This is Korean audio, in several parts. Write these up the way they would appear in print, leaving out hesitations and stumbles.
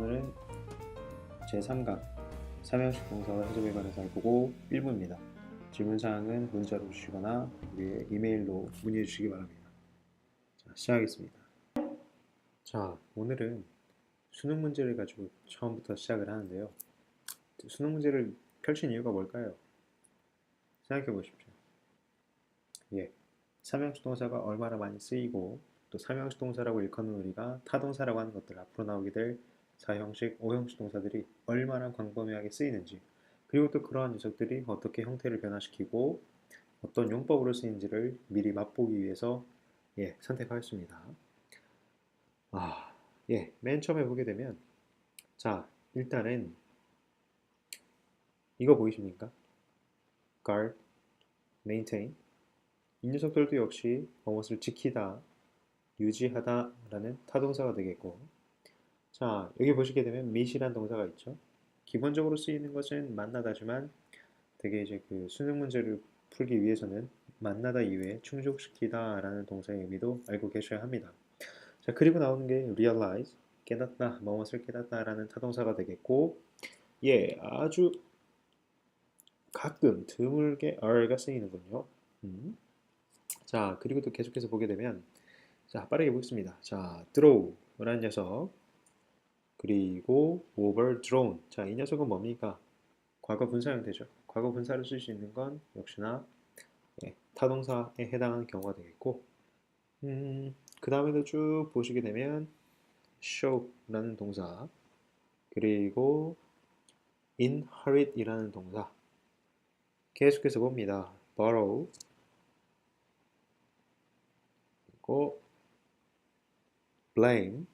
오늘은 제3강 삼형식 동사와 해석에 관해서 알아보고 1부입니다. 질문사항은 문자로 주시거나 우리의 이메일로 문의해 주시기 바랍니다. 자, 시작하겠습니다. 자, 오늘은 수능 문제를 가지고 처음부터 시작을 하는데요. 수능 문제를 펼친 이유가 뭘까요? 생각해 보십시오. 삼형식 동사가 얼마나 많이 쓰이고 또 삼형식 동사라고 일컫는 우리가 타동사라고 하는 것들, 앞으로 나오게 될 4형식, 5형식 동사들이 얼마나 광범위하게 쓰이는지, 그리고 또 그러한 녀석들이 어떻게 형태를 변화시키고 어떤 용법으로 쓰이는지를 미리 맛보기 위해서 선택하였습니다. 맨 처음에 보게 되면, 자, 일단은 이거 보이십니까? guard, maintain. 이 녀석들도 역시 무엇을 지키다, 유지하다 라는 타동사가 되겠고, 자, 여기 보시게 되면 meet이란 동사가 있죠. 기본적으로 쓰이는 것은 만나다지만 되게 이제 그 수능 문제를 풀기 위해서는 만나다 이외에 충족시키다 라는 동사의 의미도 알고 계셔야 합니다. 자, 그리고 나오는 게 realize, 깨닫다, 무엇을 깨닫다 라는 타동사가 되겠고, 아주 가끔 드물게 are가 쓰이는군요. 자, 그리고 또 계속해서 보게 되면, 자, 빠르게 보겠습니다. 자, throw라는 녀석, 그리고 overthrown. 자, 이 녀석은 뭡니까? 과거 분사 형태죠. 과거 분사를 쓸 수 있는 건 역시나 타동사에 해당하는 경우가 되겠고, 그 다음에도 쭉 보시게 되면 show라는 동사, 그리고 inherit이라는 동사, 계속해서 봅니다. borrow, 그리고 blame.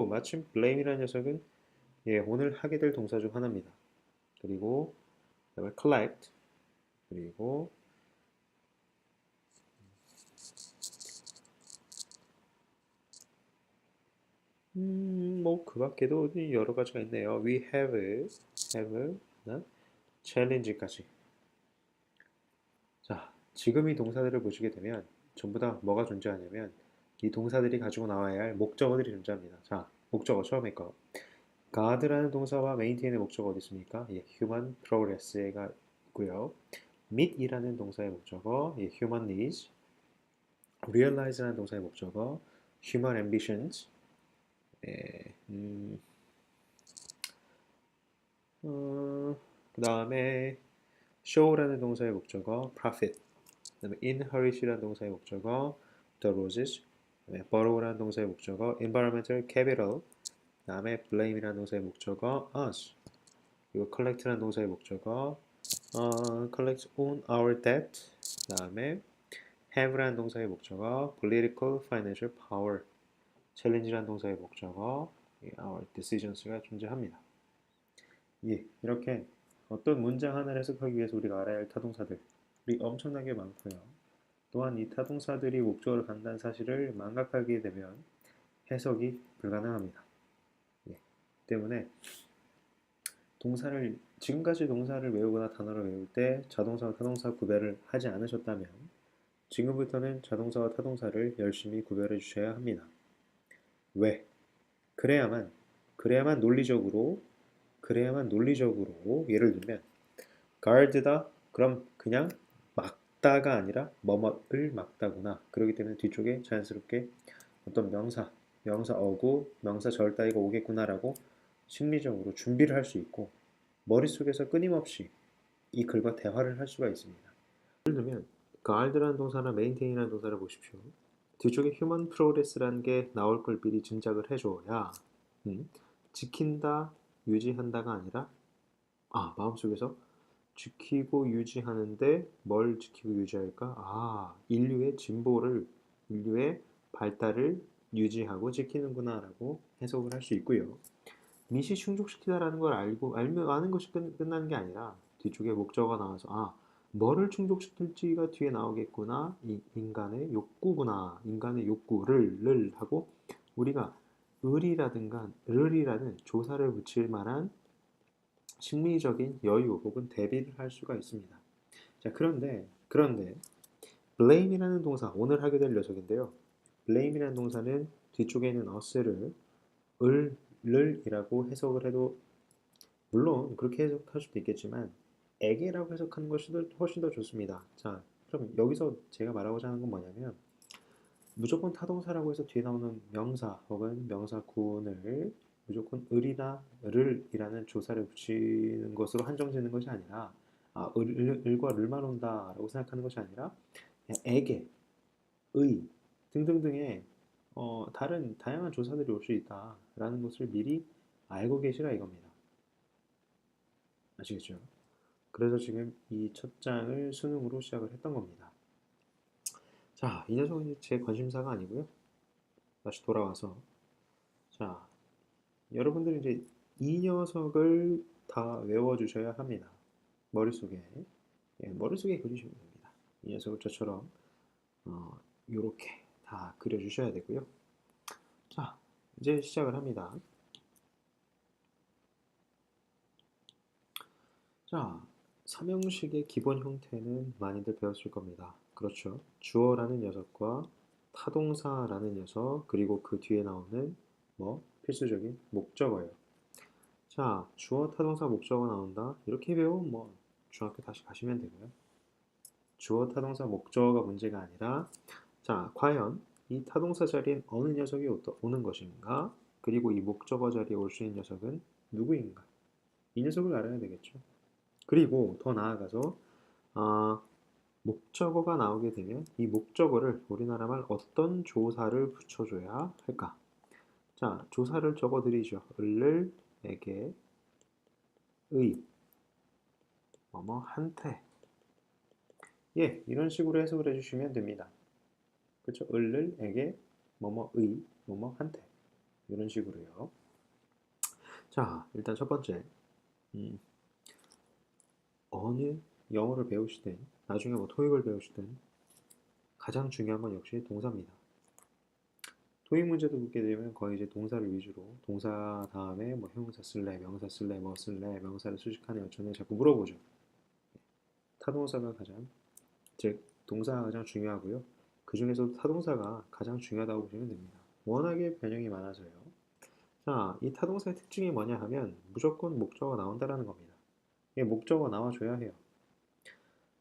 마침 blame이라는 녀석은 오늘 하게 될 동사 중 하나입니다. 그리고 그다음에 collect, 그리고 그 밖에도 여러 가지가 있네요. We have, challenge까지. 자, 지금 이 동사들을 보시게 되면 전부 다 뭐가 존재하냐면 이 동사들이 가지고 나와야 할 목적어들이 존재합니다. 자, 목적어 처음에 거. guard라는 동사와 maintain의 목적어 어디 있습니까? human progress가 있고요. meet이라는 동사의 목적어, human needs. realize라는 동사의 목적어, human ambitions. 그 다음에 show라는 동사의 목적어, profit. 그 다음에 inherit이라는 동사의 목적어, the roses. 그 다음에 borrow라는 동사의 목적어, environmental capital. 그 다음에 blame이라는 동사의 목적어, us. 그리고 collect라는 동사의 목적어, collect on our debt. 그 다음에 have라는 동사의 목적어, political, financial power. challenge라는 동사의 목적어, our decisions가 존재합니다. 이렇게 어떤 문장 하나를 해석하기 위해서 우리가 알아야 할 타동사들이 엄청나게 많고요. 또한 이 타동사들이 목적어를 갖는다는 사실을 망각하게 되면 해석이 불가능합니다. 때문에 지금까지 동사를 외우거나 단어를 외울 때 자동사와 타동사 구별을 하지 않으셨다면 지금부터는 자동사와 타동사를 열심히 구별해 주셔야 합니다. 왜? 그래야만 논리적으로 예를 들면 guard다, 그럼 그냥 막다가 아니라 뭐뭐를 막다구나. 그렇기 때문에 뒤쪽에 자연스럽게 어떤 명사 어구, 명사 절 따위가 오겠구나라고 심리적으로 준비를 할 수 있고 머릿속에서 끊임없이 이 글과 대화를 할 수가 있습니다. 예를 들면 guard라는 동사나 maintain이라는 동사를 보십시오. 뒤쪽에 human progress라는 게 나올 걸 미리 짐작을 해줘야 지킨다, 유지한다가 아니라 마음속에서 지키고 유지하는데 뭘 지키고 유지할까? 인류의 발달을 유지하고 지키는구나 라고 해석을 할 수 있고요. 미시 충족시키다라는 걸 아는 것이 끝나는 게 아니라 뒤쪽에 목적어가 나와서 뭐를 충족시킬지가 뒤에 나오겠구나. 인간의 욕구구나. 인간의 욕구를 하고 우리가 을이라는 조사를 붙일 만한 심리적인 여유 혹은 대비를 할 수가 있습니다. 자, 그런데 blame이라는 동사, 오늘 하게 될 녀석인데요. blame이라는 동사는 뒤쪽에 있는 us를 이라고 해석을 해도 물론 그렇게 해석할 수도 있겠지만 에게라고 해석하는 것이 훨씬 더 좋습니다. 자, 그럼 여기서 제가 말하고자 하는 건 뭐냐면 무조건 타동사라고 해서 뒤에 나오는 명사 혹은 명사구문을 무조건 을이라는 조사를 붙이는 것으로 한정짓는 것이 아니라 을과 를만 온다라고 생각하는 것이 아니라 그냥 에게, 의 등등등의 다른 다양한 조사들이 올 수 있다라는 것을 미리 알고 계시라 이겁니다. 아시겠죠? 그래서 지금 이 첫 장을 수능으로 시작을 했던 겁니다. 자, 이 녀석은 제 관심사가 아니고요. 다시 돌아와서 자, 여러분들이 이제 이 녀석을 다 외워주셔야 합니다. 머릿속에 머릿속에 그리시면 됩니다. 이 녀석을 저처럼 이렇게 다 그려주셔야 되고요. 자, 이제 시작을 합니다. 자, 삼형식의 기본 형태는 많이들 배웠을 겁니다. 그렇죠. 주어라는 녀석과 타동사라는 녀석, 그리고 그 뒤에 나오는 필수적인 목적어예요. 자, 주어, 타동사, 목적어 나온다. 이렇게 배우면 중학교 다시 가시면 되고요. 주어, 타동사, 목적어가 문제가 아니라 자, 과연 이 타동사 자리엔 어느 녀석이 오는 것인가? 그리고 이 목적어 자리에 올 수 있는 녀석은 누구인가? 이 녀석을 알아야 되겠죠. 그리고 더 나아가서 목적어가 나오게 되면 이 목적어를 우리나라 말 어떤 조사를 붙여줘야 할까? 자, 조사를 적어드리죠. 을을, 에게, 의, 한테. 예, 이런 식으로 해석을 해주시면 됩니다. 그렇죠? 을을, 에게, 의, 한테. 이런 식으로요. 자, 일단 첫 번째. 어느 영어를 배우시든 나중에 토익을 배우시든 가장 중요한 건 역시 동사입니다. 토익 문제도 보게 되면 거의 이제 동사를 위주로 동사 다음에 형용사 쓸래, 명사 쓸래, 뭐 쓸래, 명사를 수식하네 어쩌네 자꾸 물어보죠. 타동사가 즉 동사가 가장 중요하고요. 그 중에서도 타동사가 가장 중요하다고 보시면 됩니다. 워낙에 변형이 많아서요. 자, 이 타동사의 특징이 뭐냐 하면 무조건 목적어가 나온다라는 겁니다. 목적어가 나와줘야 해요.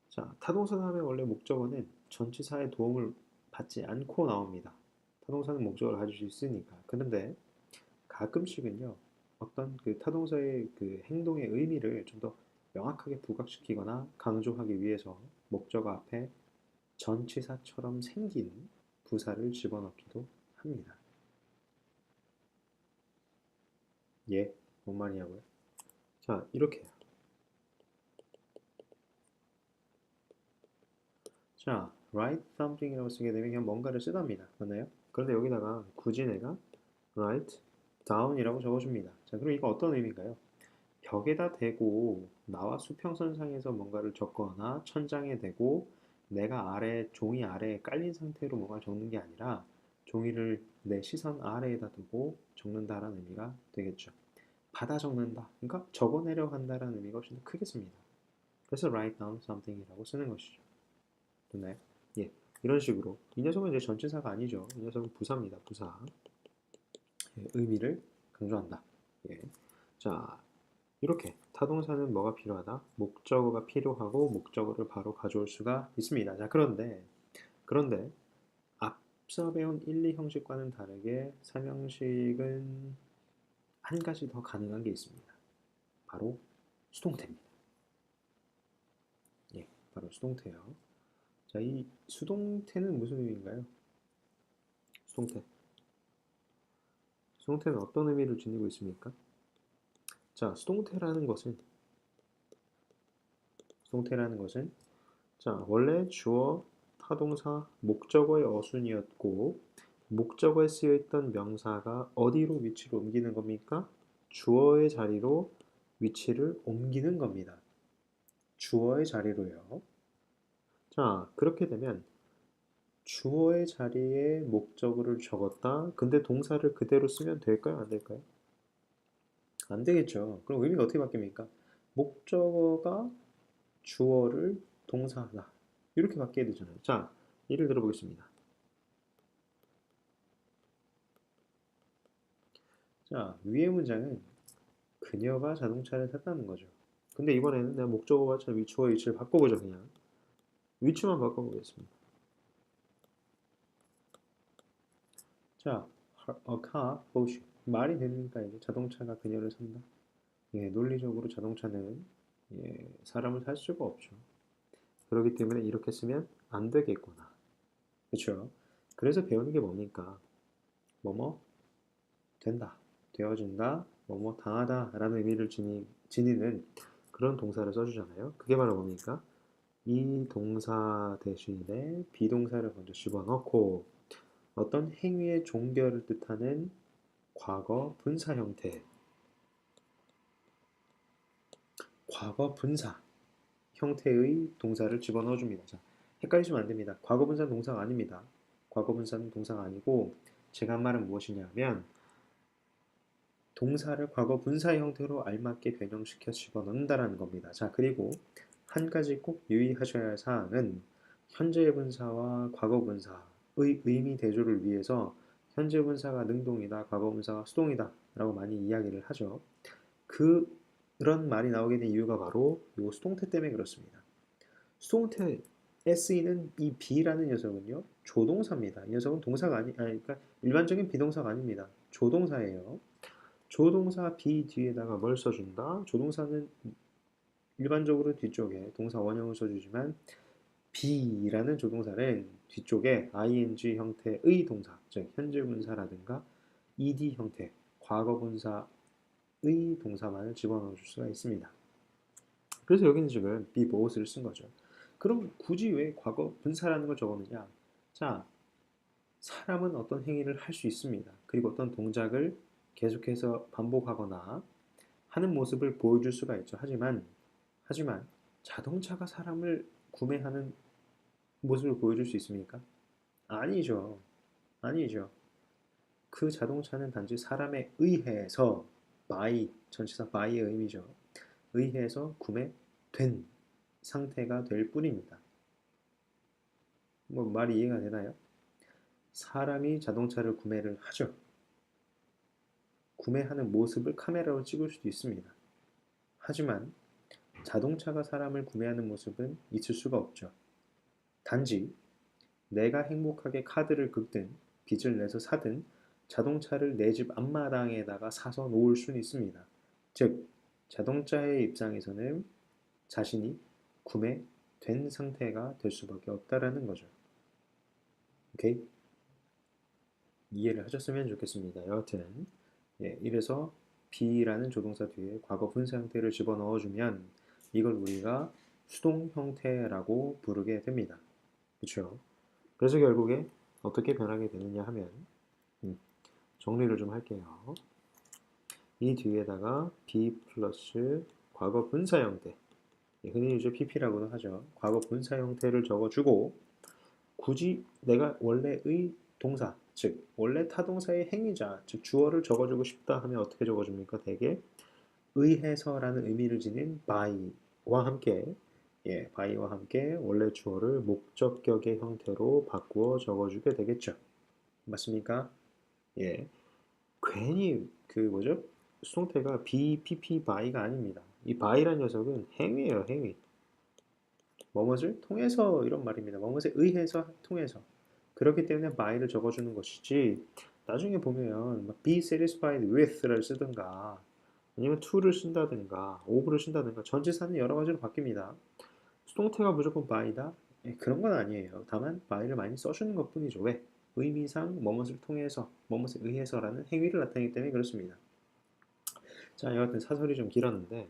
자, 타동사 다음에 원래 목적어는 전치사의 도움을 받지 않고 나옵니다. 타동사는 목적어를 가질 수 있으니까. 그런데 가끔씩은요, 어떤 그 타동사의 그 행동의 의미를 좀 더 명확하게 부각시키거나 강조하기 위해서 목적어 앞에 전치사처럼 생긴 부사를 집어넣기도 합니다. 예, 뭔 말이냐고요? 자, 이렇게요. 자, write something이라고 쓰게 되면 그냥 뭔가를 쓰답니다. 맞나요? 그런데 여기다가 굳이 내가 write down이라고 적어줍니다. 자, 그럼 이거 어떤 의미인가요? 벽에다 대고 나와 수평선상에서 뭔가를 적거나 천장에 대고 내가 종이 아래에 깔린 상태로 뭔가 적는 게 아니라 종이를 내 시선 아래에다 두고 적는다라는 의미가 되겠죠. 받아 적는다. 그러니까 적어내려 한다라는 의미가 훨씬 더 크겠습니다. 그래서 write down something이라고 쓰는 것이죠. 됐나요? 예. 이런 식으로. 이 녀석은 이제 전치사가 아니죠. 이 녀석은 부사입니다. 부사. 예, 의미를 강조한다. 예. 자, 이렇게 타동사는 뭐가 필요하다? 목적어가 필요하고 목적어를 바로 가져올 수가 있습니다. 자, 그런데 앞서 배운 1, 2 형식과는 다르게 3형식은 한 가지 더 가능한 게 있습니다. 바로 수동태입니다. 예, 바로 수동태요. 자, 이 수동태는 무슨 의미인가요? 수동태. 수동태는 어떤 의미를 지니고 있습니까? 자, 수동태라는 것은 자, 원래 주어, 타동사, 목적어의 어순이었고 목적어에 쓰여있던 명사가 어디로 위치를 옮기는 겁니까? 주어의 자리로 위치를 옮기는 겁니다. 주어의 자리로요. 자, 그렇게 되면 주어의 자리에 목적어를 적었다. 근데 동사를 그대로 쓰면 될까요? 안 될까요? 안 되겠죠. 그럼 의미가 어떻게 바뀝니까? 목적어가 주어를 동사하다. 이렇게 바뀌어야 되잖아요. 자, 예를 들어보겠습니다. 자, 위의 문장은 그녀가 자동차를 탔다는 거죠. 근데 이번에는 내가 목적어가 참 위치와 위치를 바꿔보죠. 그냥 위치만 바꿔보겠습니다. 자, a car bought you. 말이 됩니까? 이제 자동차가 그녀를 산다. 예, 논리적으로 자동차는 사람을 살 수가 없죠. 그렇기 때문에 이렇게 쓰면 안 되겠구나. 그렇죠? 그래서 배우는 게 뭡니까? 뭐뭐 된다, 되어진다, 뭐뭐 당하다라는 의미를 지니는 그런 동사를 써주잖아요. 그게 바로 뭡니까? 이 동사 대신에 비동사를 먼저 집어넣고 어떤 행위의 종결을 뜻하는 과거 분사 형태, 과거 분사 형태의 동사를 집어넣어 줍니다. 자, 헷갈리시면 안 됩니다. 과거 분사는 동사가 아닙니다. 과거 분사는 동사가 아니고 제가 한 말은 무엇이냐면 동사를 과거 분사 형태로 알맞게 변형시켜 집어넣는다라는 겁니다. 자, 그리고 한 가지 꼭 유의하셔야 할 사항은 현재 분사와 과거 분사의 의미 대조를 위해서 현재 분사가 능동이다, 과거 분사가 수동이다 라고 많이 이야기를 하죠. 그런 말이 나오게 된 이유가 바로 이 수동태 때문에 그렇습니다. 수동태에 쓰이는 이 be라는 녀석은요, 조동사입니다. 이 녀석은 동사가 그러니까 일반적인 비동사가 아닙니다. 조동사예요. 조동사 be 뒤에다가 뭘 써준다? 조동사는 일반적으로 뒤쪽에 동사 원형을 써주지만 be라는 조동사는 뒤쪽에 ing 형태의 동사, 즉 현재 분사라든가 ed 형태, 과거 분사의 동사만을 집어넣어 줄 수가 있습니다. 그래서 여기는 지금 be both를 쓴 거죠. 그럼 굳이 왜 과거 분사라는 걸 적었느냐? 자, 사람은 어떤 행위를 할 수 있습니다. 그리고 어떤 동작을 계속해서 반복하거나 하는 모습을 보여줄 수가 있죠. 하지만 자동차가 사람을 구매하는 모습을 보여줄 수 있습니까? 아니죠. 아니죠. 그 자동차는 단지 사람에 의해서 by, 전치사 by의 의미죠. 의해서 구매된 상태가 될 뿐입니다. 뭐 말이 이해가 되나요? 사람이 자동차를 구매를 하죠. 구매하는 모습을 카메라로 찍을 수도 있습니다. 하지만 자동차가 사람을 구매하는 모습은 있을 수가 없죠. 단지 내가 행복하게 카드를 긁든 빚을 내서 사든 자동차를 내 집 앞마당에다가 사서 놓을 수는 있습니다. 즉, 자동차의 입장에서는 자신이 구매된 상태가 될 수밖에 없다라는 거죠. 오케이? 이해를 하셨으면 좋겠습니다. 여하튼 이래서 be라는 조동사 뒤에 과거 분사 형태를 집어넣어주면 이걸 우리가 수동 형태라고 부르게 됩니다. 그렇죠? 그래서 결국에 어떻게 변하게 되느냐 하면 정리를 좀 할게요. 이 뒤에다가 be 플러스 과거 분사 형태, 흔히 이제 pp라고도 하죠. 과거 분사 형태를 적어주고 굳이 내가 원래의 동사, 즉 원래 타동사의 행위자, 즉 주어를 적어주고 싶다 하면 어떻게 적어줍니까? 대개 의해서라는 의미를 지닌 by와 함께 by와 함께 원래 주어를 목적격의 형태로 바꾸어 적어주게 되겠죠. 맞습니까? 예. 괜히 그 뭐죠? 수동태가 be, pp, by가 아닙니다. 이 by란 녀석은 행위예요, 행위. 뭐뭇을 통해서 이런 말입니다. 뭐뭇에 의해서 통해서. 그렇기 때문에 by를 적어주는 것이지 나중에 보면 be satisfied with를 쓰든가 아니면 to를 쓴다든가 of를 쓴다든가 전치사는 여러 가지로 바뀝니다. 수동태가 무조건 by다? 그런 건 아니에요. 다만 by를 많이 써주는 것 뿐이죠. 왜? 의미상 뭐뭇을 통해서, 뭐뭇에 의해서라는 행위를 나타내기 때문에 그렇습니다. 자, 여하튼 사설이 좀 길었는데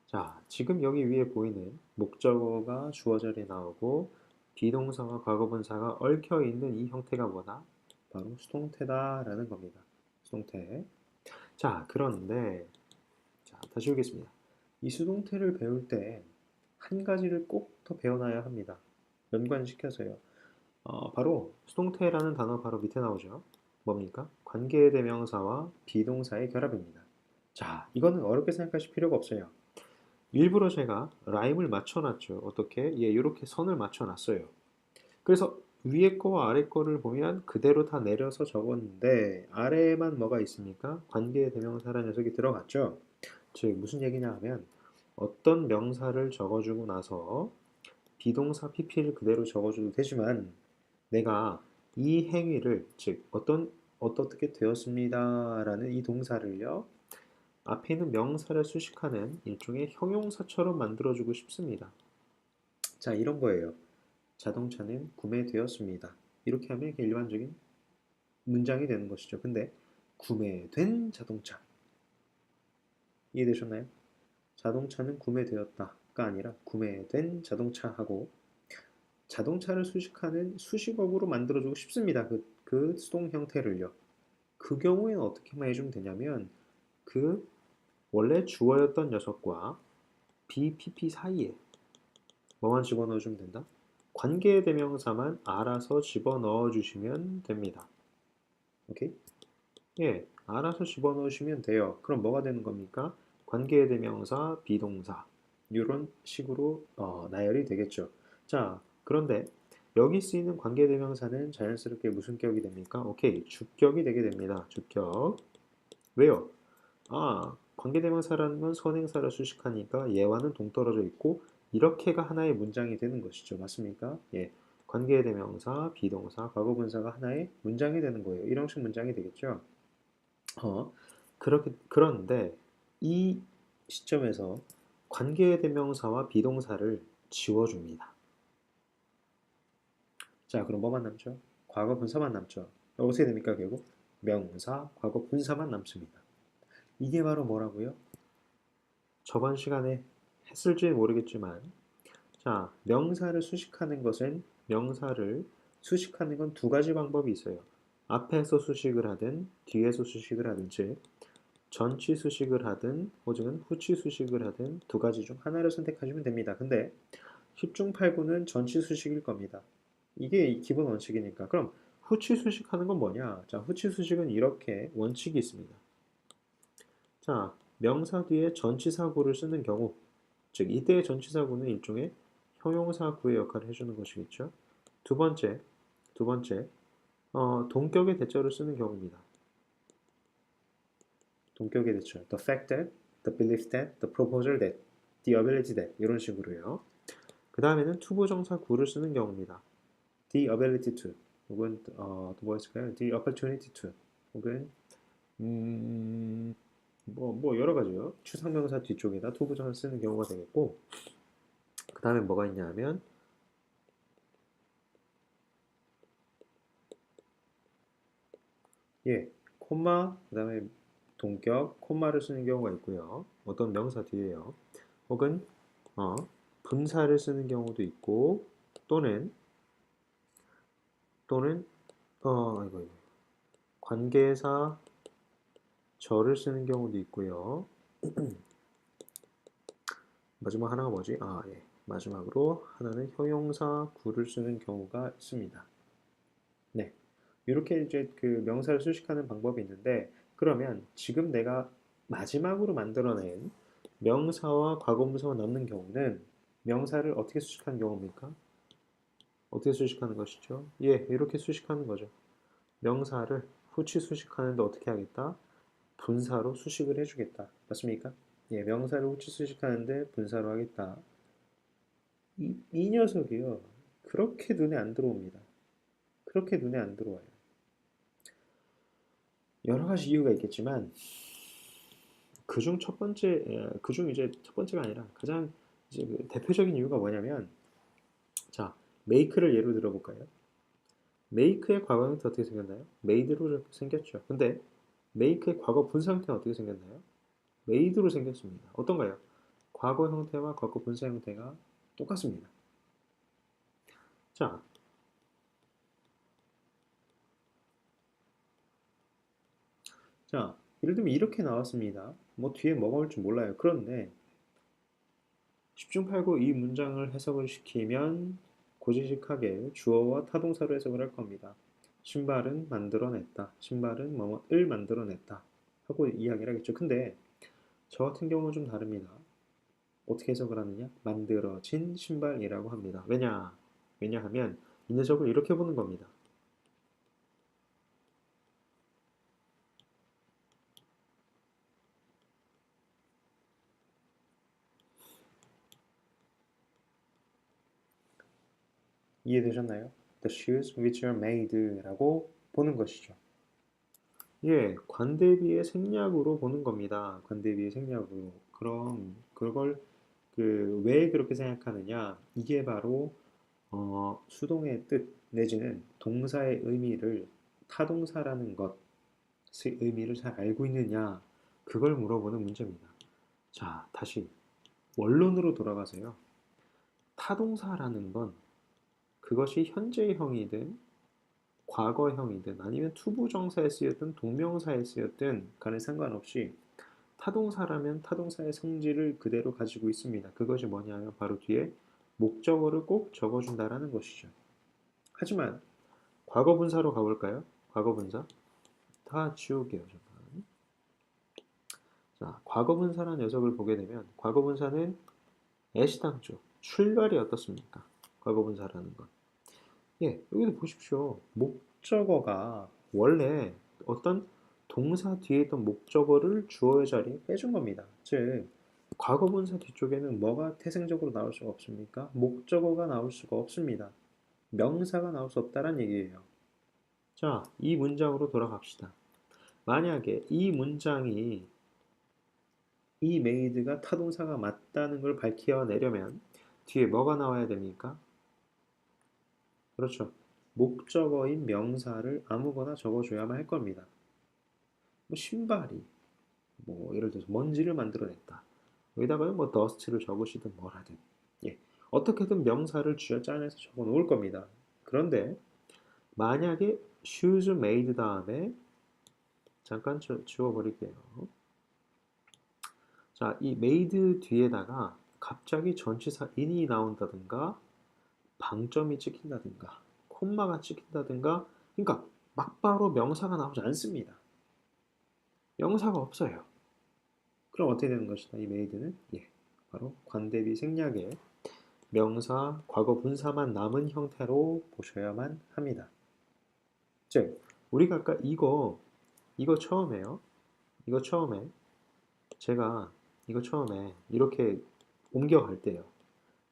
자, 지금 여기 위에 보이는 목적어가 주어 자리에 나오고 비동사와 과거분사가 얽혀 있는 이 형태가 뭐다? 바로 수동태다라는 겁니다. 수동태. 자, 그런데 자, 다시 보겠습니다. 이 수동태를 배울 때 한 가지를 꼭 더 배워놔야 합니다. 연관시켜서요. 바로 수동태라는 단어 바로 밑에 나오죠. 뭡니까? 관계대명사와 비동사의 결합입니다. 자, 이거는 어렵게 생각하실 필요가 없어요. 일부러 제가 라임을 맞춰놨죠. 어떻게? 이렇게 선을 맞춰놨어요. 그래서 위에 거와 아래 거를 보면 그대로 다 내려서 적었는데 아래에만 뭐가 있습니까? 관계대명사라는 녀석이 들어갔죠. 즉 무슨 얘기냐 하면 어떤 명사를 적어주고 나서 비동사 PP를 그대로 적어줘도 되지만 내가 이 행위를 즉 어떻게 되었습니다라는 이 동사를요 앞에 있는 명사를 수식하는 일종의 형용사처럼 만들어주고 싶습니다. 자 이런 거예요. 자동차는 구매되었습니다. 이렇게 하면 일반적인 문장이 되는 것이죠. 근데 구매된 자동차 이해되셨나요? 자동차는 구매되었다가 아니라 구매된 자동차하고 자동차를 수식하는 수식어구로 만들어주고 싶습니다. 그 수동 형태를요. 그 경우에는 어떻게만 해주면 되냐면 그 원래 주어였던 녀석과 BPP 사이에 뭐만 집어넣어주면 된다? 관계대명사만 알아서 집어넣어 주시면 됩니다. 오케이? 예, 알아서 집어넣으시면 돼요. 그럼 뭐가 되는 겁니까? 관계대명사, 비동사 이런 식으로 나열이 되겠죠. 자, 그런데 여기 쓰이는 관계대명사는 자연스럽게 무슨 격이 됩니까? 오케이, 주격이 되게 됩니다. 주격. 왜요? 관계대명사라는 건 선행사를 수식하니까 얘와는 동떨어져 있고 이렇게가 하나의 문장이 되는 것이죠. 맞습니까? 예. 관계대명사, 비동사, 과거분사가 하나의 문장이 되는 거예요. 이런 식 문장이 되겠죠. 그런데 이 시점에서 관계대명사와 비동사를 지워줍니다. 자, 그럼 뭐만 남죠? 과거분사만 남죠. 어떻게 됩니까, 결국? 명사, 과거분사만 남습니다. 이게 바로 뭐라고요? 저번 시간에 했을지 모르겠지만 자, 명사를 수식하는 건 두 가지 방법이 있어요. 앞에서 수식을 하든 뒤에서 수식을 하든 즉 전치 수식을 하든 혹은 후치 수식을 하든 두 가지 중 하나를 선택하시면 됩니다. 근데 10중 8구는 전치 수식일 겁니다. 이게 기본 원칙이니까. 그럼 후치 수식하는 건 뭐냐? 자, 후치 수식은 이렇게 원칙이 있습니다. 자, 명사 뒤에 전치사구를 쓰는 경우, 즉 이때의 전치사구는 일종의 형용사구의 역할을 해주는 것이겠죠. 두 번째, 동격의 대절을 쓰는 경우입니다. 동격의 대절, the fact that, the belief that, the proposal that, the ability that 이런 식으로요. 그 다음에는 투부정사 구를 쓰는 경우입니다. the ability to 혹은 또 뭐였을까요? the opportunity to 혹은 뭐 여러 가지요. 추상명사 뒤쪽에다 투부정사 쓰는 경우가 되겠고 그 다음에 뭐가 있냐 하면 콤마 그 다음에 동격 콤마를 쓰는 경우가 있고요. 어떤 명사 뒤에요. 혹은 분사를 쓰는 경우도 있고 또는 이거 관계사 절을 쓰는 경우도 있고요. 마지막 하나가 뭐지? 마지막으로 하나는 형용사 구를 쓰는 경우가 있습니다. 네. 이렇게 이제 그 명사를 수식하는 방법이 있는데 그러면 지금 내가 마지막으로 만들어낸 명사와 과거분사가 남는 경우는 명사를 어떻게 수식하는 경우입니까? 어떻게 수식하는 것이죠? 이렇게 수식하는 거죠. 명사를 후치 수식하는데 어떻게 하겠다? 분사로 수식을 해주겠다. 맞습니까? 명사를 후치 수식하는데 분사로 하겠다. 이 녀석이요. 그렇게 눈에 안 들어옵니다. 그렇게 눈에 안 들어와요. 여러 가지 이유가 있겠지만 그중 이제 첫 번째가 아니라 가장 이제 그 대표적인 이유가 뭐냐면 자, make를 예로 들어볼까요? make의 과거 형태 어떻게 생겼나요? made로 생겼죠. 근데 make의 과거 분사 형태는 어떻게 생겼나요? made로 생겼습니다. 어떤가요? 과거 형태와 과거 분사 형태가 똑같습니다. 자, 예를 들면 이렇게 나왔습니다. 뭐 뒤에 뭐가 올지 몰라요. 그런데 10중 8구 이 문장을 해석을 시키면 고지식하게 주어와 타동사로 해석을 할 겁니다. 신발은 만들어냈다. 신발은 뭐뭐을 만들어냈다. 하고 이야기를 하겠죠. 근데 저 같은 경우는 좀 다릅니다. 어떻게 해석을 하느냐? 만들어진 신발이라고 합니다. 왜냐하면 이 녀석을 이렇게 보는 겁니다. 이해되셨나요? The shoes which are made라고 보는 것이죠. 예, 관대비의 생략으로 보는 겁니다. 관대비의 생략으로. 그럼 그걸 왜 그렇게 생각하느냐? 이게 바로 수동의 뜻 내지는 동사의 의미를 타동사라는 것의 의미를 잘 알고 있느냐? 그걸 물어보는 문제입니다. 자, 다시 원론으로 돌아가세요. 타동사라는 건 그것이 현재형이든 과거형이든 아니면 투부정사에 쓰였든 동명사에 쓰였든 간에 상관없이 타동사라면 타동사의 성질을 그대로 가지고 있습니다. 그것이 뭐냐면 바로 뒤에 목적어를 꼭 적어준다라는 것이죠. 하지만 과거분사로 가볼까요? 과거분사 다 지울게요. 잠깐. 자, 과거분사라는 녀석을 보게 되면 과거분사는 애시당초 출발이 어떻습니까? 과거분사라는 건. 예, 여기도 보십시오. 목적어가 원래 어떤 동사 뒤에 있던 목적어를 주어의 자리에 빼준 겁니다. 즉, 과거분사 뒤쪽에는 뭐가 태생적으로 나올 수가 없습니까? 목적어가 나올 수가 없습니다. 명사가 나올 수 없다는 얘기예요. 자, 이 문장으로 돌아갑시다. 만약에 이 문장이 이 메이드가 타동사가 맞다는 걸 밝혀내려면 뒤에 뭐가 나와야 됩니까? 그렇죠. 목적어인 명사를 아무거나 적어줘야만 할 겁니다. 뭐 신발이 예를 들어서 먼지를 만들어냈다. 여기다가 dust를 적으시든 뭐라든 예. 어떻게든 명사를 쥐어짜내서 적어 놓을 겁니다. 그런데 만약에 shoes made 다음에 잠깐 지워버릴게요. 자, 이 made 뒤에다가 갑자기 전치사 in이 나온다든가 방점이 찍힌다든가 콤마가 찍힌다든가 그러니까 막바로 명사가 나오지 않습니다. 명사가 없어요. 그럼 어떻게 되는 것이다? 이 made는 바로 관대비 생략의 명사 과거 분사만 남은 형태로 보셔야만 합니다. 즉 우리가 아까 이거 처음에요. 이거 처음에 제가 이거 처음에 이렇게 옮겨갈 때요.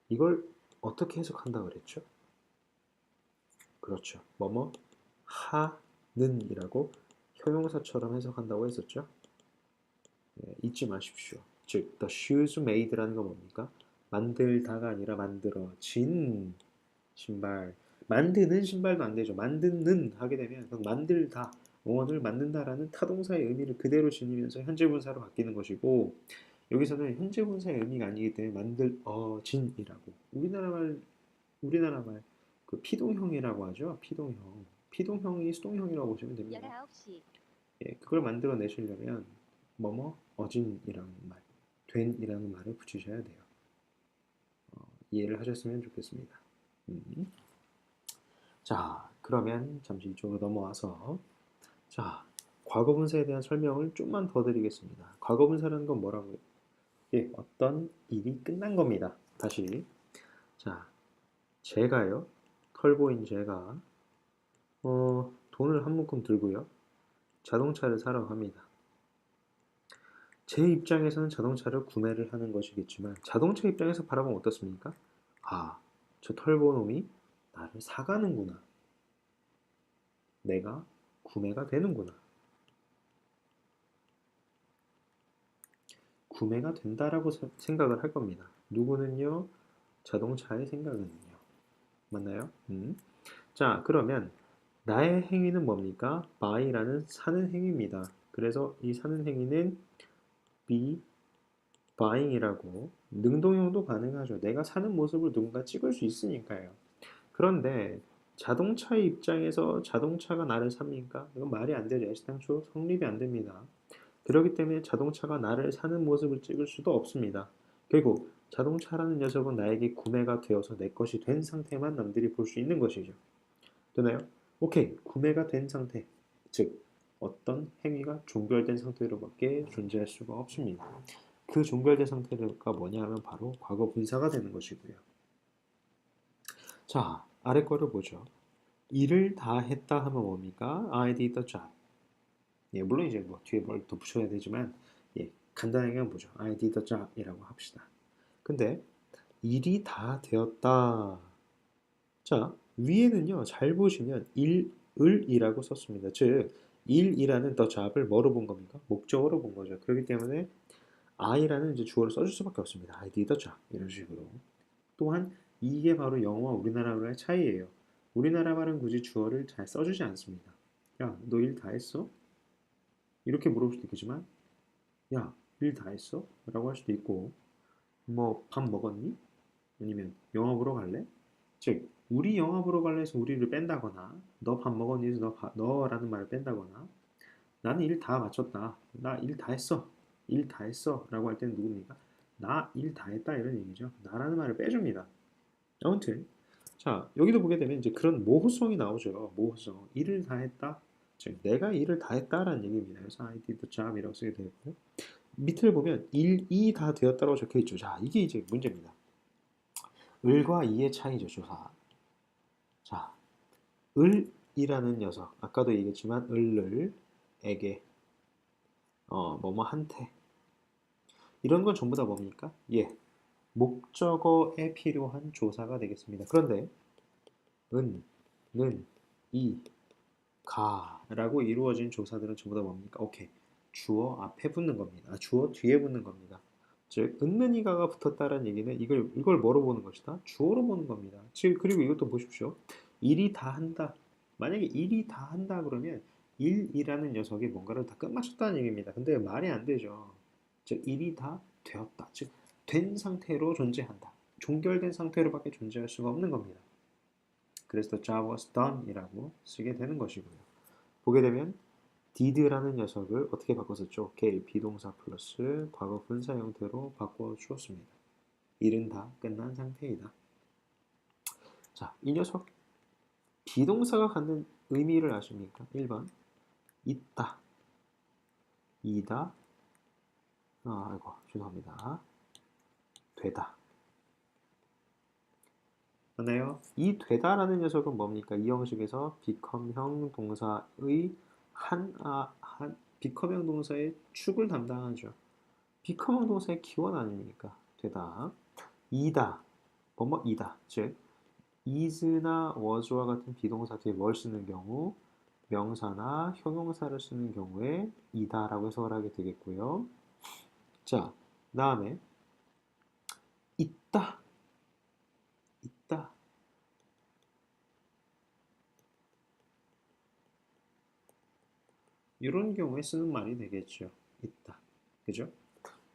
이걸 어떻게 해석한다 그랬죠? 그렇죠. 뭐뭐 하는 이라고 형용사처럼 해석한다고 했었죠. 잊지 마십시오. 즉, the shoes made라는 건 뭡니까? 만들다가 아니라 만들어진 신발. 만드는 신발도 안 되죠. 만드는 하게 되면 만들다, 무언을 만든다라는 타동사의 의미를 그대로 지니면서 현재 분사로 바뀌는 것이고 여기서는 현재 분사의 의미가 아니기 때문에 만들어진이라고 우리나라 말 그 피동형이라고 하죠. 피동형. 피동형이 수동형이라고 보시면 됩니다. 예, 그걸 만들어내시려면 어진이라는 말, 된이라는 말을 붙이셔야 돼요. 이해를 하셨으면 좋겠습니다. 자, 그러면 잠시 이쪽으로 넘어와서 자, 과거분사에 대한 설명을 좀만 더 드리겠습니다. 과거분사라는 건 뭐라고요? 예, 어떤 일이 끝난 겁니다. 다시 자, 제가요, 털보인 제가 돈을 한 묶음 들고요, 자동차를 사러 갑니다. 제 입장에서는 자동차를 구매를 하는 것이겠지만 자동차 입장에서 바라보면 어떻습니까? 아, 저 털보놈이 나를 사가는구나. 내가 구매가 되는구나. 구매가 된다라고 생각을 할 겁니다. 누구는요? 자동차의 생각은요. 맞나요? 자, 그러면 나의 행위는 뭡니까? buy라는 사는 행위입니다. 그래서 이 사는 행위는 be buying이라고 능동형도 가능하죠. 내가 사는 모습을 누군가 찍을 수 있으니까요. 그런데 자동차의 입장에서 자동차가 나를 삽니까? 이건 말이 안 되죠. 애시당초 성립이 안 됩니다. 그렇기 때문에 자동차가 나를 사는 모습을 찍을 수도 없습니다. 결국 자동차라는 녀석은 나에게 구매가 되어서 내 것이 된 상태만 남들이 볼 수 있는 것이죠. 되나요? 오케이, 구매가 된 상태, 즉 어떤 행위가 종결된 상태로밖에 존재할 수가 없습니다. 그 종결된 상태가 뭐냐 하면 바로 과거 분사가 되는 것이고요. 자, 아래 거를 보죠. 일을 다 했다 하면 뭡니까? I did the job. 예, 물론 이제 뭐 뒤에 뭘 더 붙여야 되지만 예, 간단하게 보죠. I did the job이라고 합시다. 근데 일이 다 되었다. 자, 위에는요. 잘 보시면 일이라고 썼습니다. 즉, 일이라는 the job을 뭐로 본 겁니까? 목적어로 본 거죠. 그렇기 때문에 I라는 이제 주어를 써줄 수밖에 없습니다. I did the job 이런 식으로. 또한 이게 바로 영어와 우리나라 말의 차이예요. 우리나라 말은 굳이 주어를 잘 써주지 않습니다. 야, 너 일 다 했어? 이렇게 물어볼 수도 있겠지만, 야, 일 다 했어? 라고 할 수도 있고, 뭐, 밥 먹었니? 아니면 영화 보러 갈래? 즉, 우리 영화 보러 갈래 해서 우리를 뺀다거나, 너 밥 먹었니 해서 너라는 말을 뺀다거나, 나는 일 다 마쳤다. 나 일 다 했어. 일 다 했어. 라고 할 때는 누굽니까? 나 일 다 했다. 이런 얘기죠. 나라는 말을 빼줍니다. 아무튼 자 여기도 보게 되면 이제 그런 모호성이 나오죠. 모호성. 일을 다 했다. 즉 내가 일을 다 했다라는 얘기입니다. 그래서 I did the job이라고 쓰게 되고요. 밑을 보면 일이 다 되었다고 적혀 있죠. 자 이게 이제 문제입니다. 을과 이의 차이죠. 조사. 자 을이라는 녀석 아까도 얘기했지만 을에게 뭐뭐 한테 이런 건 전부 다 뭡니까? 예 목적어에 필요한 조사가 되겠습니다. 그런데 은, 는, 이, 가라고 이루어진 조사들은 전부 다 뭡니까? 오케이. 주어 앞에 붙는 겁니다. 주어 뒤에 붙는 겁니다. 즉, 은는 이가가 붙었다는 얘기는 이걸 뭐로 보는 것이다? 주어로 보는 겁니다. 즉, 그리고 이것도 보십시오. 일이 다 한다. 만약에 일이 다 한다 그러면 일이라는 녀석이 뭔가를 다 끝마쳤다는 얘기입니다. 근데 말이 안 되죠. 즉, 일이 다 되었다. 즉, 된 상태로 존재한다. 종결된 상태로밖에 존재할 수가 없는 겁니다. 그래서 the job was done이라고 쓰게 되는 것이고요. 보게 되면 did라는 녀석을 어떻게 바꿨었죠? 오케이, 비동사 플러스 과거 분사 형태로 바꿔 주었습니다. 일은 다 끝난 상태이다. 자, 이 녀석 비동사가 갖는 의미를 아십니까? 1번 있다, 이다, 아이고 죄송합니다. 되다. 맞나요? 이 되다라는 녀석은 뭡니까? 이 형식에서 become형 동사의 become형 동사의 축을 담당하죠. become 동사의 기원 아닙니까? 되다. 이다. 뭐뭐이다. 즉 is나 was와 같은 비동사 뒤에 뭘 쓰는 경우 명사나 형용사를 쓰는 경우에 이다라고 해석을 하게 되겠고요. 자, 다음에 있다. 있다. 이런 경우에 쓰는 말이 되겠죠. 있다. 그죠?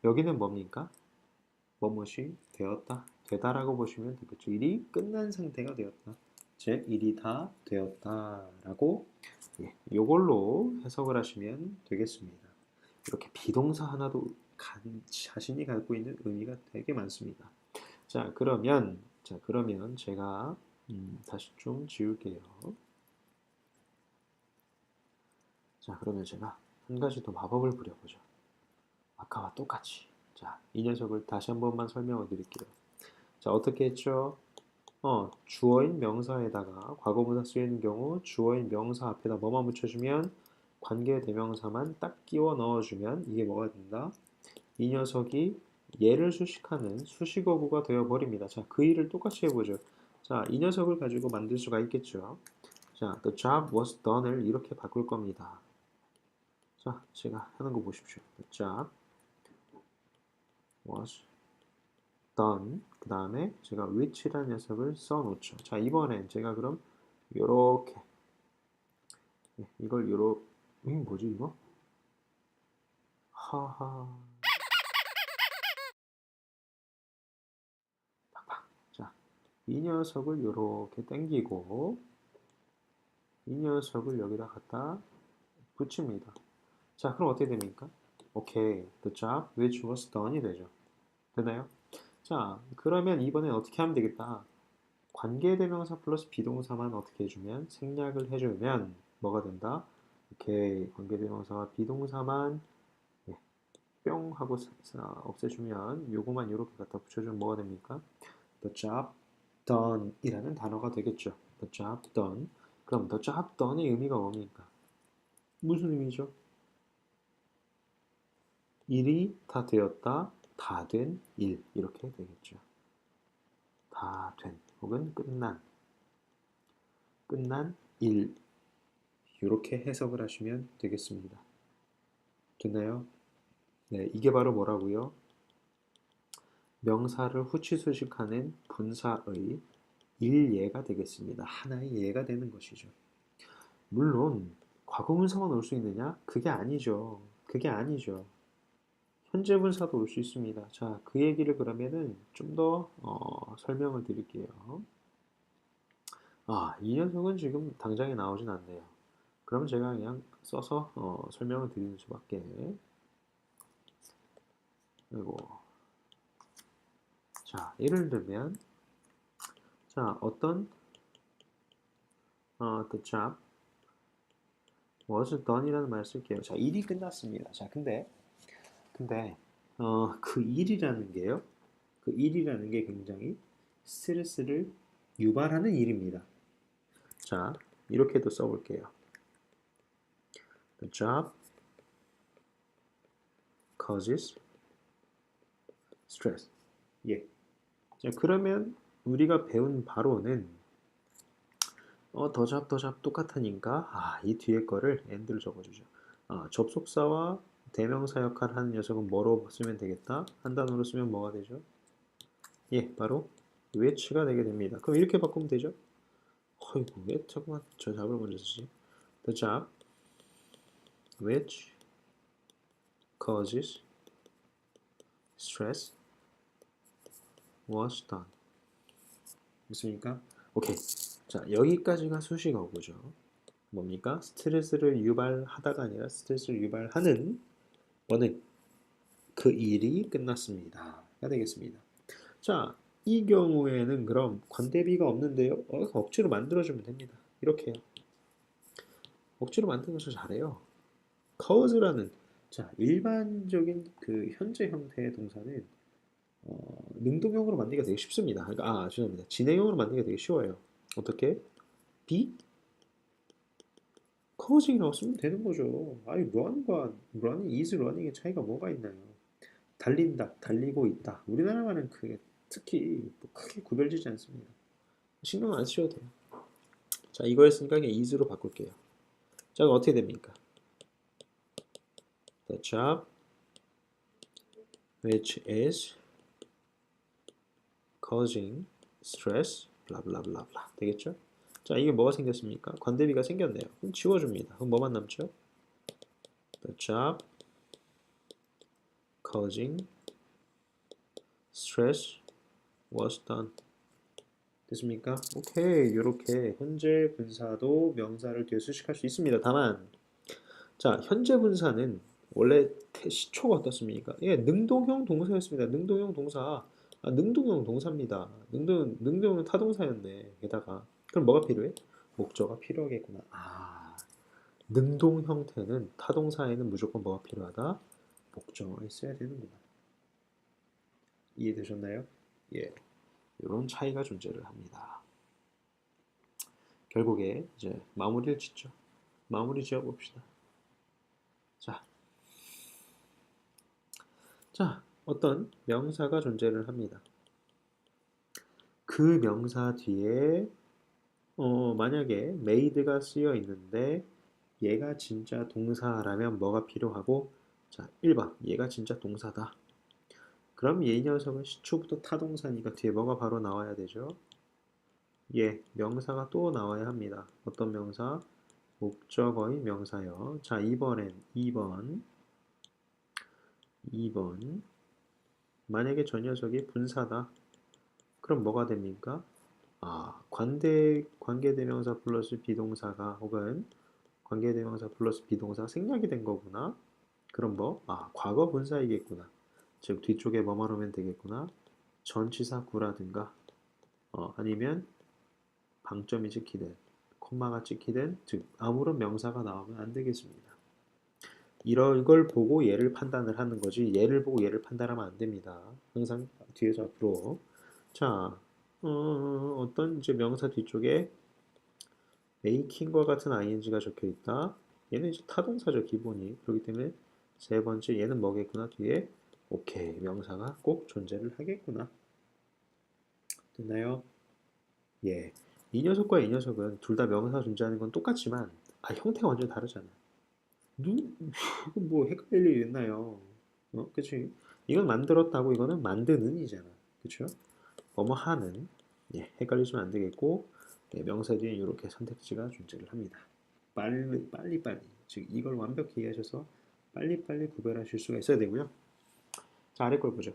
여기는 뭡니까? 뭐뭇이 되었다. 되다라고 보시면 되겠죠. 일이 끝난 상태가 되었다. 즉 일이 다 되었다라고 이걸로 해석을 하시면 되겠습니다. 이렇게 비동사 하나도 자신이 갖고 있는 의미가 되게 많습니다. 자 그러면 제가 다시 좀 지울게요. 자 그러면 제가 한 가지 더 마법을 부려보죠. 아까와 똑같이. 자, 이 녀석을 다시 한 번만 설명을 드릴게요. 자, 어떻게 했죠? 주어인 명사에다가 과거분사 쓰이는 경우 주어인 명사 앞에다 뭐만 붙여주면 관계대명사만 딱 끼워 넣어주면 이게 뭐가 된다? 이 녀석이 얘를 수식하는 수식어구가 되어버립니다. 자, 그 일을 똑같이 해보죠. 자, 이 녀석을 가지고 만들 수가 있겠죠. 자, the job was done을 이렇게 바꿀 겁니다. 자, 제가 하는 거 보십시오. The job was done. 그 다음에 제가 which라는 녀석을 써놓죠. 자, 이번엔 제가 그럼 요렇게 이걸 뭐지 이거? 하하. 자, 이 녀석을 요렇게 당기고 이 녀석을 여기다 갖다 붙입니다. 자, 그럼 어떻게 됩니까? 오케이, the job which was done이 되죠. 되나요? 자, 그러면 이번엔 어떻게 하면 되겠다. 관계대명사 플러스 비동사만 어떻게 해주면 생략을 해주면 뭐가 된다? 오케이, 관계대명사와 비동사만 뿅 하고 없애주면 요거만 이렇게 갖다 붙여주면 뭐가 됩니까? The job done이라는 단어가 되겠죠. the job done. 그럼 the job done의 의미가 뭡니까? 무슨 의미죠? 일이 다 되었다, 다 된 일 이렇게 되겠죠. 다 된 혹은 끝난 일 이렇게 해석을 하시면 되겠습니다. 됐나요? 네, 이게 바로 뭐라고요? 명사를 후치수식하는 분사의 일예가 되겠습니다. 하나의 예가 되는 것이죠. 물론 과거분사만 올 수 있느냐? 그게 아니죠. 그게 아니죠. 현재 분사도 올 수 있습니다. 자, 그 얘기를 그러면은 좀 더 설명을 드릴게요. 이 녀석은 지금 당장에 나오진 않네요. 그럼 제가 그냥 써서 설명을 드리는 수밖에. 그리고 자, 예를 들면 자, 어떤 the job was done이라는 말을 쓸게요. 자, 일이 끝났습니다. 자, 근데 그 일이라는 게요. 그 일이라는 게 굉장히 스트레스를 유발하는 일입니다. 자, 이렇게도 써볼게요. The job causes stress. 예. 자, 그러면 우리가 배운 바로는 더잡 똑같으니까 이 뒤에 거를 and를 적어주죠. 접속사와 대명사 역할을 하는 녀석은 뭐로 쓰면 되겠다? 한 단어로 쓰면 뭐가 되죠? 예, 바로 which가 되게 됩니다. 그럼 이렇게 바꾸면 되죠? 어이구, 왜 잠깐만 저 잡을 먼저 쓰지? The job which causes stress was done. 됐습니까? 오케이. 자, 여기까지가 수식어구죠. 뭡니까? 스트레스를 유발하다가 아니라 스트레스를 유발하는 뭐는 그 일이 끝났습니다가 되겠습니다. 자, 이 경우에는 그럼 관대비가 없는데요. 억지로 만들어주면 됩니다. 이렇게요. 억지로 만들어서 잘해요. cause라는 자, 일반적인 그 현재 형태의 동사는 능동형으로 만들기가 되게 쉽습니다. 그러니까 죄송합니다. 진행형으로 만들기가 되게 쉬워요. 어떻게? be causing이라고 쓰면 되는 거죠. run과 running, is running의 차이가 뭐가 있나요? 달린다, 달리고 있다. 우리나라 말은 그게 특히 뭐 크게 구별되지 않습니다. 신경 안 쓰셔도 돼요. 자, 이거였으니까 그냥 is로 바꿀게요. 자, 그럼 어떻게 됩니까? The job which is causing stress, 블라블라블라블라 되겠죠? 자, 이게 뭐가 생겼습니까? 관대비가 생겼네요. 그럼 지워줍니다. 그럼 뭐만 남죠? The job causing stress was done. 됐습니까? 오케이, 이렇게 현재 분사도 명사를 뒤에 수식할 수 있습니다. 다만 자, 현재 분사는 원래 시초가 어떻습니까? 예, 능동형 동사였습니다. 능동형 동사. 능동형 동사입니다. 능동형 타동사였네. 게다가 그럼 뭐가 필요해? 목적어가 필요하겠구나. 능동 형태는 타동사에는 무조건 뭐가 필요하다? 목적어가 있어야 되는구나. 이해되셨나요? 예, 이런 차이가 존재를 합니다. 결국에 이제 마무리를 짓죠. 마무리 지어봅시다. 자, 어떤 명사가 존재를 합니다. 그 명사 뒤에 만약에 made가 쓰여 있는데 얘가 진짜 동사라면 뭐가 필요하고 자, 1번 얘가 진짜 동사다. 그럼 이 녀석은 시초부터 타동사니까 뒤에 뭐가 바로 나와야 되죠? 예, 명사가 또 나와야 합니다. 어떤 명사? 목적어의 명사요. 자, 이번엔 2번 만약에 저 녀석이 분사다. 그럼 뭐가 됩니까? 관계대명사 플러스 비동사가 혹은 관계대명사 플러스 비동사 생략이 된 거구나. 그럼 뭐? 과거 분사이겠구나. 즉 뒤쪽에 뭐만 오면 되겠구나. 전치사 구라든가 아니면 방점이 찍히든 콤마가 찍히든 즉 아무런 명사가 나오면 안 되겠습니다. 이런 걸 보고 얘를 판단을 하는 거지 얘를 보고 얘를 판단하면 안 됩니다. 항상 뒤에서 앞으로 자 어떤 이제 명사 뒤쪽에 making과 같은 ing가 적혀 있다. 얘는 이제 타동사죠, 기본이. 그렇기 때문에 세 번째 얘는 뭐겠구나 뒤에 오케이 명사가 꼭 존재를 하겠구나. 됐나요? 예. 이 녀석과 이 녀석은 둘 다 명사 존재하는 건 똑같지만 형태가 완전 다르잖아. 이거 뭐 헷갈릴 일 있나요? 그치? 이건 만들었다고 이거는 만드는이잖아. 그쵸? 뭐뭐 하는. 예, 헷갈리시면 안 되겠고 예, 명사 뒤에 이렇게 선택지가 존재를 합니다. 빨리. 즉 이걸 완벽히 이해하셔서 빨리빨리 구별하실 수가 있어야 되고요. 자, 아래 걸 보죠.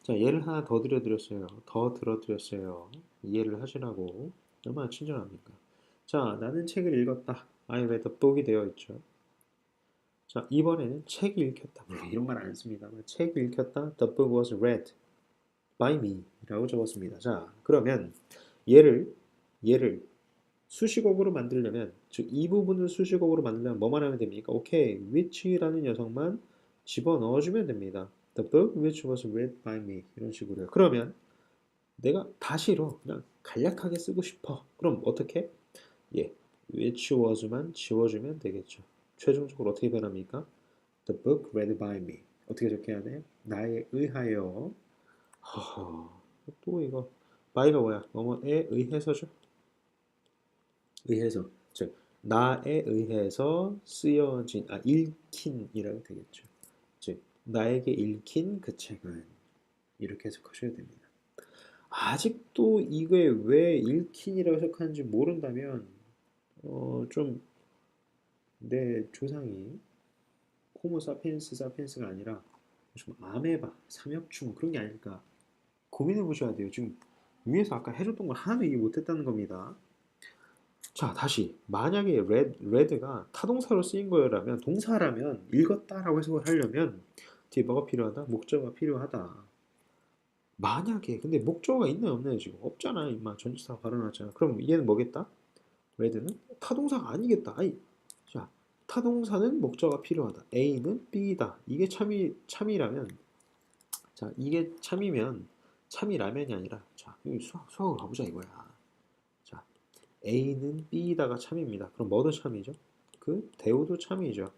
자, 예를 하나 더 들어드렸어요. 이해를 하시라고. 얼마나 친절합니까? 자, 나는 책을 읽었다. I read a book이 되어 있죠. 자, 이번에는 책이 읽혔다. 이런 말 안 씁니다. 책이 읽혔다. The book was read by me 라고 적었습니다. 자, 그러면 얘를 수식어구로 만들려면 즉 이 부분을 수식어구로 만들려면 뭐만 하면 됩니까? 오케이, which라는 녀석만 집어넣어주면 됩니다. The book which was read by me 이런 식으로요. 그러면 내가 다시로 그냥 간략하게 쓰고 싶어. 그럼 어떻게? 예, which was만 지워주면 되겠죠. 최종적으로 어떻게 변합니까? The book read by me. 어떻게 적혀야 돼? 나에 의하여. 허허, 또 이거 by가 뭐야? 뭐뭐에 의해서죠. 의해서. 즉 나에 의해서 쓰여진 읽힌이라고 되겠죠. 즉 나에게 읽힌 그 책은 이렇게 해석하셔야 됩니다. 아직도 이게 왜 읽힌이라고 해석하는지 모른다면 좀 내 조상이 호모 사피엔스가 아니라 좀 아메바, 삼엽충 그런 게 아닐까 고민해 보셔야 돼요. 지금 위에서 아까 해줬던 걸 하나도 이해 못했다는 겁니다. 자, 다시 만약에 read가 타동사로 쓰인 거라면 동사라면 읽었다라고 해석을 하려면 뒤에 뭐가 필요하다? 목적어가 필요하다. 만약에 근데 목적어가 있나요 없나요 지금? 없잖아 임마 전치사가 바로 나왔잖아. 그럼 얘는 뭐겠다? read는 타동사가 아니겠다. 자, 타동사는 목적어가 필요하다. A는 B다. 이게 참이라면 자 이게 참이라면이 아니라 자 여기 수학으로 가보자 이거야. 자 A는 B다가 참입니다. 그럼 뭐도 참이죠? 그 대우도 참이죠.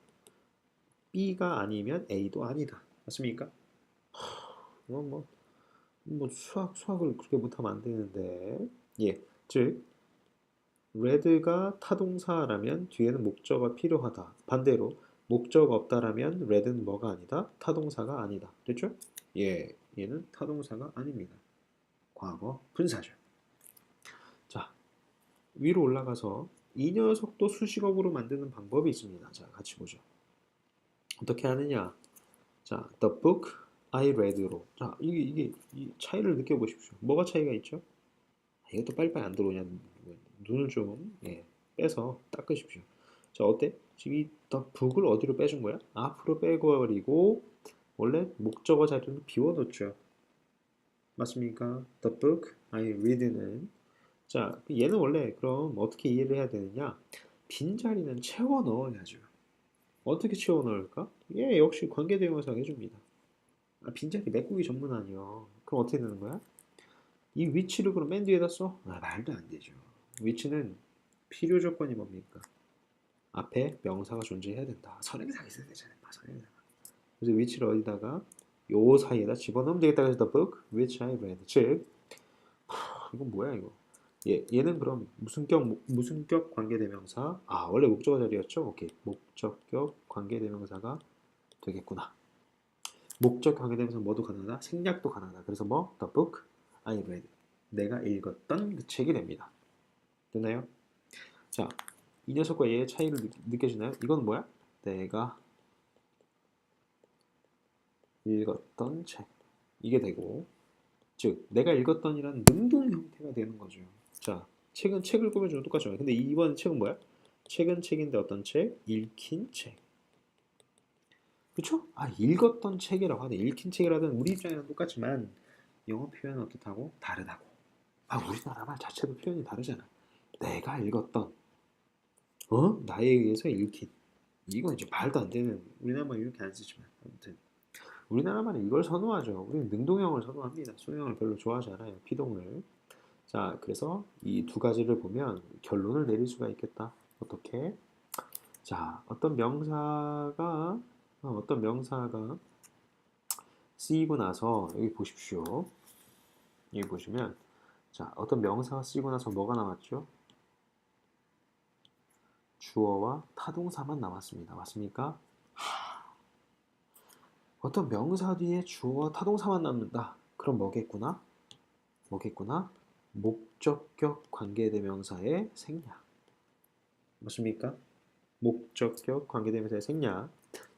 B가 아니면 A도 아니다. 맞습니까? 뭐 수학을 그렇게 못하면 안 되는데 예, 즉 red가 타동사라면 뒤에는 목적어가 필요하다. 반대로 목적어가 없다라면 red는 뭐가 아니다? 타동사가 아니다. 됐죠? 예, 얘는 타동사가 아닙니다. 과거 분사죠. 자, 위로 올라가서 이 녀석도 수식어구로 만드는 방법이 있습니다. 자, 같이 보죠. 어떻게 하느냐? 자, the book I read로. 자, 이 차이를 느껴보십시오. 뭐가 차이가 있죠? 이것도 빨리빨리 안 들어오냐? 눈을 좀 빼서 닦으십시오. 자, 어때? 지금 이 the book을 어디로 빼준 거야? 앞으로 빼버리고 원래 목적어 자리는 비워뒀죠. 맞습니까? The book I read는 자, 얘는 원래 그럼 어떻게 이해를 해야 되느냐? 빈자리는 채워 넣어야죠. 어떻게 채워 넣을까? 예, 역시 관계대명사가 해줍니다. 빈자리 메꾸기 전문 아니요. 그럼 어떻게 되는 거야? 이 위치를 그럼 맨 뒤에다 써? 말도 안 되죠. 위치는 필요 조건이 뭡니까? 앞에 명사가 존재해야 된다. 선행사가 있어야 되잖아요. 선행사가. 그래서 위치를 어디다가 요 사이에다 집어넣으면 되겠다. 그래서 the book which I read. 즉, 이건 뭐야 이거? 얘는 그럼 무슨격 관계대명사. 원래 목적어 자리였죠? 오케이. 목적격 관계대명사가 되겠구나. 목적 관계대명사 뭐도 가능하다? 생략도 가능하다. 그래서 뭐? The book I read. 내가 읽었던 그 책이 됩니다. 됐나요? 자, 이 녀석과 얘의 차이를 느껴지나요? 이건 뭐야? 내가 읽었던 책. 이게 되고, 즉 내가 읽었던이란 능동 형태가 되는 거죠. 자, 책은 책을 꾸며주는 똑같죠. 근데 이번 책은 뭐야? 책은 책인데 어떤 책? 읽힌 책. 그쵸? 읽었던 책이라고 하든 읽힌 책이라든 우리 입장이랑 똑같지만 영어 표현은 어떻다고? 다르다고. 우리나라 말 자체도 표현이 다르잖아. 내가 읽었던 나에 의해서 읽힌 이건 이제 말도 안 되는 우리나라 말 이렇게 안 쓰지만 아무튼 우리나라만은 이걸 선호하죠. 우리는 능동형을 선호합니다. 수동형을 별로 좋아하지 않아요. 피동을. 자, 그래서 이 두 가지를 보면 결론을 내릴 수가 있겠다. 어떻게? 자, 어떤 명사가 쓰이고 나서 여기 보십시오. 여기 보시면 자, 어떤 명사가 쓰이고 나서 뭐가 남았죠? 주어와 타동사만 남았습니다. 맞습니까? 어떤 명사 뒤에 주어와 타동사만 남는다. 그럼 뭐겠구나? 뭐겠구나? 목적격 관계대명사의 생략. 맞습니까? 목적격 관계대명사의 생략.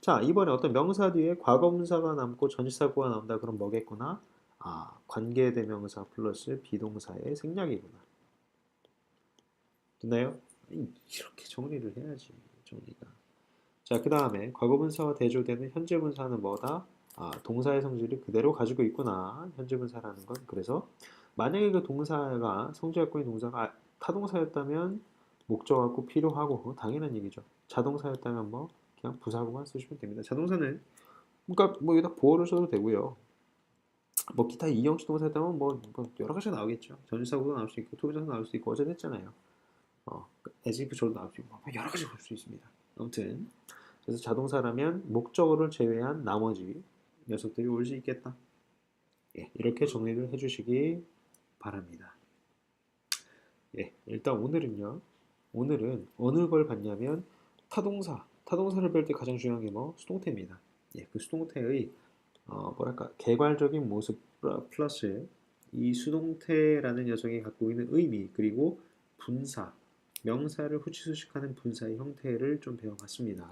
자, 이번에 어떤 명사 뒤에 과거분사가 남고 전치사구가 나온다. 그럼 뭐겠구나? 아, 관계대명사 플러스 비동사의 생략이구나. 됐나요? 이렇게 정리를 해야지. 정리가. 자, 그 다음에 과거분사와 대조되는 현재분사는 뭐다? 아, 동사의 성질을 그대로 가지고 있구나. 현재분사라는 건. 그래서 만약에 그 동사가 성질 갖고 있는 동사가 타동사였다면 목적 갖고 필요하고 당연한 얘기죠. 자동사였다면 뭐 그냥 부사구만 쓰시면 됩니다. 자동사는 그러니까 뭐 여기다 보어를 써도 되고요. 뭐 기타 이형식 동사였다면 뭐 여러 가지가 나오겠죠. 전치사구도 나올 수 있고 투부정사 나올 수 있고 어제 했잖아요. as if 저도 나올 수 있고 여러 가지 볼 수 있습니다. 아무튼 그래서 자동사라면 목적어를 제외한 나머지 녀석들이 올 수 있겠다. 예, 이렇게 정리를 해주시기 바랍니다. 예, 일단 오늘은 어느 걸 봤냐면 타동사를 볼 때 가장 중요한 게 뭐? 수동태입니다. 예, 그 수동태의 뭐랄까 개괄적인 모습 플러스 이 수동태라는 녀석이 갖고 있는 의미 그리고 분사, 명사를 후치수식하는 분사의 형태를 좀 배워봤습니다.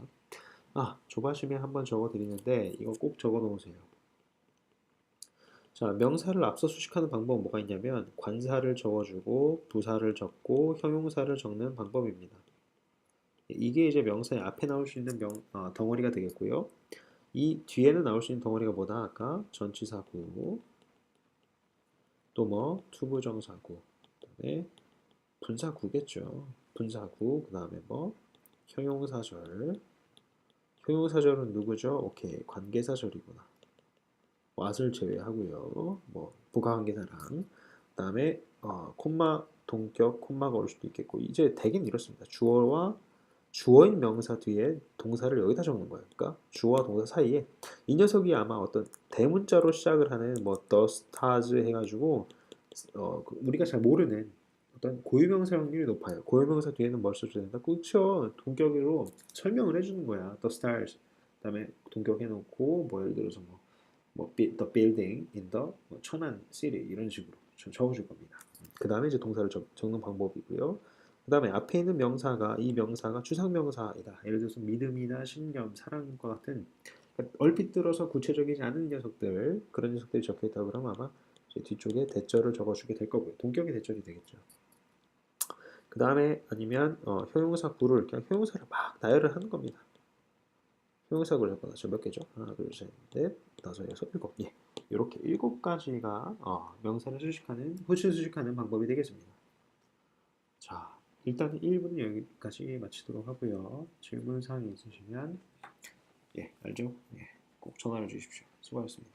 아, 조바심에 한번 적어드리는데 이거 꼭 적어 놓으세요. 자, 명사를 앞서 수식하는 방법은 뭐가 있냐면 관사를 적어주고 부사를 적고 형용사를 적는 방법입니다. 이게 이제 명사의 앞에 나올 수 있는 덩어리가 되겠고요. 이 뒤에는 나올 수 있는 덩어리가 뭐다? 아까 전치사구 또 뭐 투부정사구 그다음에 분사구겠죠. 분사구 그다음에 뭐 형용사절은 누구죠? 오케이 관계사절이구나. what을 제외하고요. 뭐 부가관계사랑 그다음에 콤마 동격 콤마가 올 수도 있겠고 이제 대개는 이렇습니다. 주어인 명사 뒤에 동사를 여기다 적는 거예요. 그러니까 주어와 동사 사이에 이 녀석이 아마 어떤 대문자로 시작을 하는 뭐 the stars 해가지고 우리가 잘 모르는 어떤 고유명사 확률이 높아요. 고유명사 뒤에는 뭘 써줘야 된다? 그렇죠. 동격으로 설명을 해주는 거야. the stars. 그다음에 동격해놓고 뭐 예를 들어서 뭐 the building in the 뭐 천안 city 이런 식으로 적어줄 겁니다. 그 다음에 이제 동사를 적는 방법이고요. 그 다음에 앞에 있는 이 명사가 추상명사이다. 예를 들어서 믿음이나 신념, 사랑과 같은 그러니까 얼핏 들어서 구체적이지 않은 녀석들 그런 녀석들이 적혀있다고 그러면 아마 이제 뒤쪽에 대절을 적어주게 될 거고요. 동격의 대절이 되겠죠. 그 다음에 아니면 형용사 구를 그냥 형용사를 막 나열을 하는 겁니다. 형용사 구를 해보자. 몇 개죠? 하나, 둘, 셋, 넷, 다섯, 여섯, 일곱. 예. 이렇게 7가지가 명사를 후치 수식하는 방법이 되겠습니다. 자, 일단 1부는 여기까지 마치도록 하고요. 질문 사항이 있으시면 알죠? 꼭 전화를 주십시오. 수고하셨습니다.